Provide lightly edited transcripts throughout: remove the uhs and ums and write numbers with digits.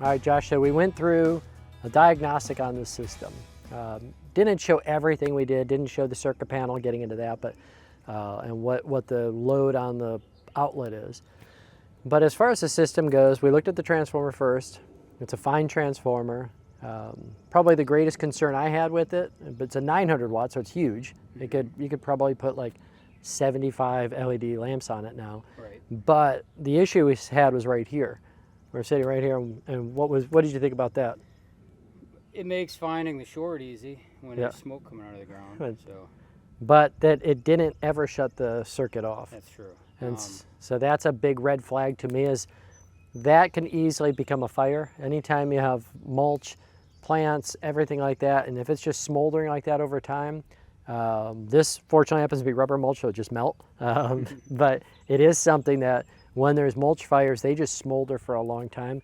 All right, Josh, so we went through a diagnostic on the system. Didn't show everything we did, didn't show the circuit panel, getting into that, but and what the load on the outlet is. But as far as the system goes, we looked at the transformer first. It's a fine transformer. Probably the greatest concern I had with it, but it's a 900 watt, so it's huge. You could probably put like 75 LED lamps on it now. Right. But the issue we had was right here. We're sitting right here, and what did you think about that? It makes finding the short easy when there's smoke coming out of the ground. But that it didn't ever shut the circuit off. That's true. And so that's a big red flag to me, is that can easily become a fire. Anytime you have mulch, plants, everything like that, and if it's just smoldering like that over time, this fortunately happens to be rubber mulch, so it just melt. But it is something that when there's mulch fires, they just smolder for a long time.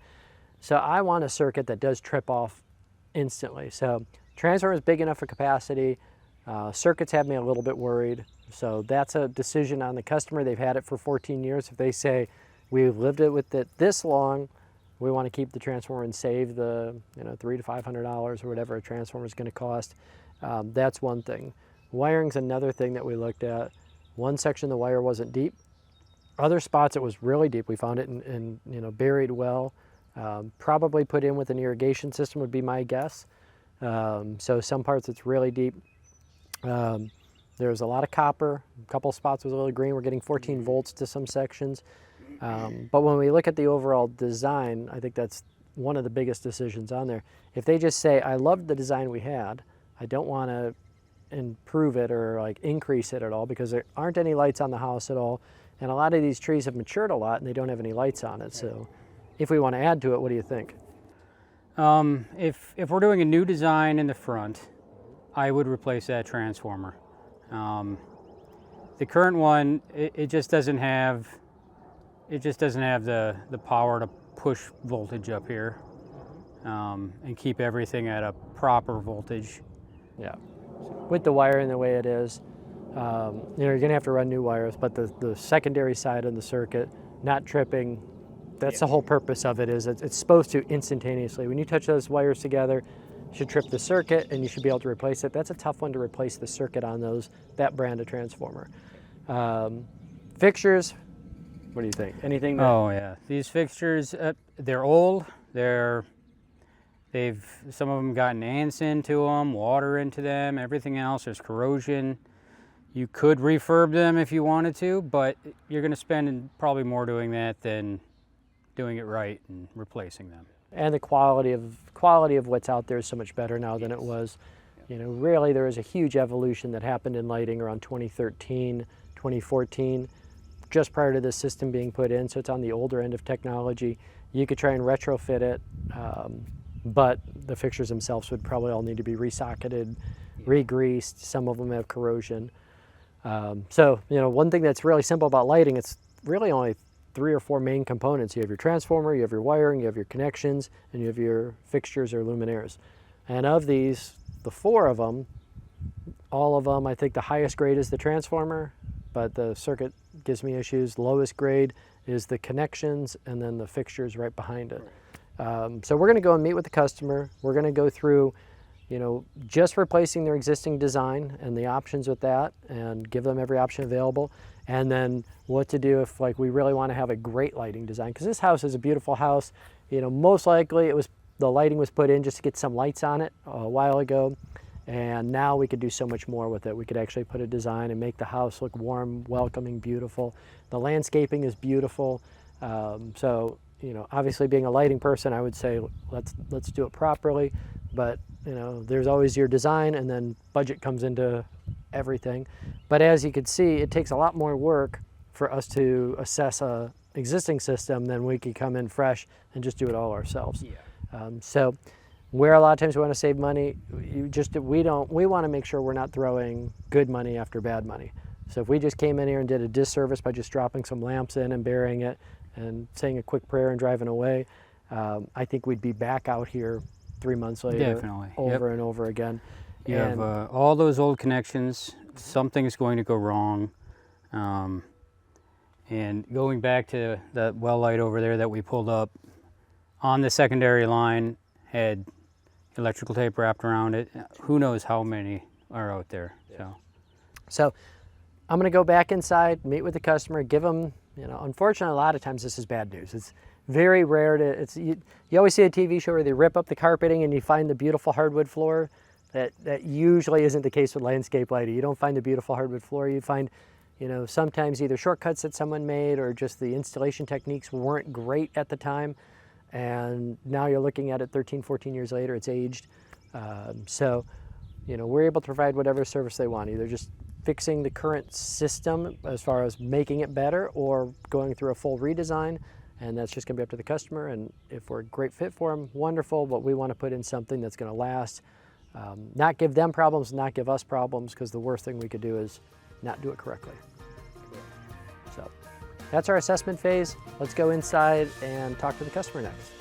So I want a circuit that does trip off instantly. So transformer is big enough for capacity. Circuits have me a little bit worried. So that's a decision on the customer. They've had it for 14 years. If they say, we've lived it with it this long, we want to keep the transformer and save the $300 to $500 or whatever a transformer is going to cost. That's one thing. Wiring's another thing that we looked at. One section of the wire wasn't deep. Other spots it was really deep. We found it in buried well. Probably put in with an irrigation system would be my guess. So some parts it's really deep. There's a lot of copper. A couple spots was a little green. We're getting 14 volts to some sections. But when we look at the overall design, I think that's one of the biggest decisions on there. If they just say, I loved the design we had, I don't want to improve it or like increase it at all, because there aren't any lights on the house at all. And a lot of these trees have matured a lot and they don't have any lights on it. So if we want to add to it, what do you think? If we're doing a new design in the front, I would replace that transformer. The current one, it just doesn't have the power to push voltage up here and keep everything at a proper voltage. Yeah, with the wiring the way it is, you're going to have to run new wires, but the secondary side of the circuit not tripping, that's the whole purpose of it, is it's supposed to instantaneously. When you touch those wires together, you should trip the circuit and you should be able to replace it. That's a tough one to replace the circuit on that brand of transformer. Fixtures, what do you think? Anything that... Oh yeah, these fixtures, they're old. Some of them gotten ants into them, water into them, everything else. There's corrosion. You could refurb them if you wanted to, but you're going to spend probably more doing that than doing it right and replacing them. And the quality of what's out there is so much better now than it was. Really there was a huge evolution that happened in lighting around 2013, 2014, just prior to this system being put in, so it's on the older end of technology. You could try and retrofit it, but the fixtures themselves would probably all need to be resocketed, re-greased. Some of them have corrosion. So, one thing that's really simple about lighting, it's really only 3 or 4 main components. You have your transformer, you have your wiring, you have your connections, and you have your fixtures or luminaires. And of these, the 4 of them, all of them, I think the highest grade is the transformer, but the circuit gives me issues. Lowest grade is the connections, and then the fixtures right behind it. So we're going to go and meet with the customer. We're going to go through, just replacing their existing design and the options with that, and give them every option available. And then what to do if we really want to have a great lighting design, because this house is a beautiful house. Most likely the lighting was put in just to get some lights on it a while ago. And now we could do so much more with it. We could actually put a design and make the house look warm, welcoming, beautiful. The landscaping is beautiful. So, obviously being a lighting person, I would say let's do it properly. But, there's always your design, and then budget comes into everything. But as you can see, it takes a lot more work for us to assess a existing system than we could come in fresh and just do it all ourselves. Yeah. So where a lot of times we want to save money, we want to make sure we're not throwing good money after bad money. So if we just came in here and did a disservice by just dropping some lamps in and burying it and saying a quick prayer and driving away, I think we'd be back out here 3 months later. Definitely. Over and over again. You have all those old connections, something's going to go wrong. And going back to that well light over there that we pulled up, on the secondary line had electrical tape wrapped around it. Who knows how many are out there, so. So I'm gonna go back inside, meet with the customer, give them, you know, unfortunately a lot of times this is bad news. It's very rare to, you always see a TV show where they rip up the carpeting and you find the beautiful hardwood floor. That usually isn't the case with landscape lighting. You don't find the beautiful hardwood floor. You find, you know, sometimes either shortcuts that someone made or just the installation techniques weren't great at the time. And now you're looking at it 13, 14 years later, it's aged. So, you know, we're able to provide whatever service they want, either just fixing the current system as far as making it better or going through a full redesign. And that's just gonna be up to the customer. And if we're a great fit for them, wonderful, but we wanna put in something that's gonna last, not give them problems, not give us problems, because the worst thing we could do is not do it correctly. So that's our assessment phase. Let's go inside and talk to the customer next.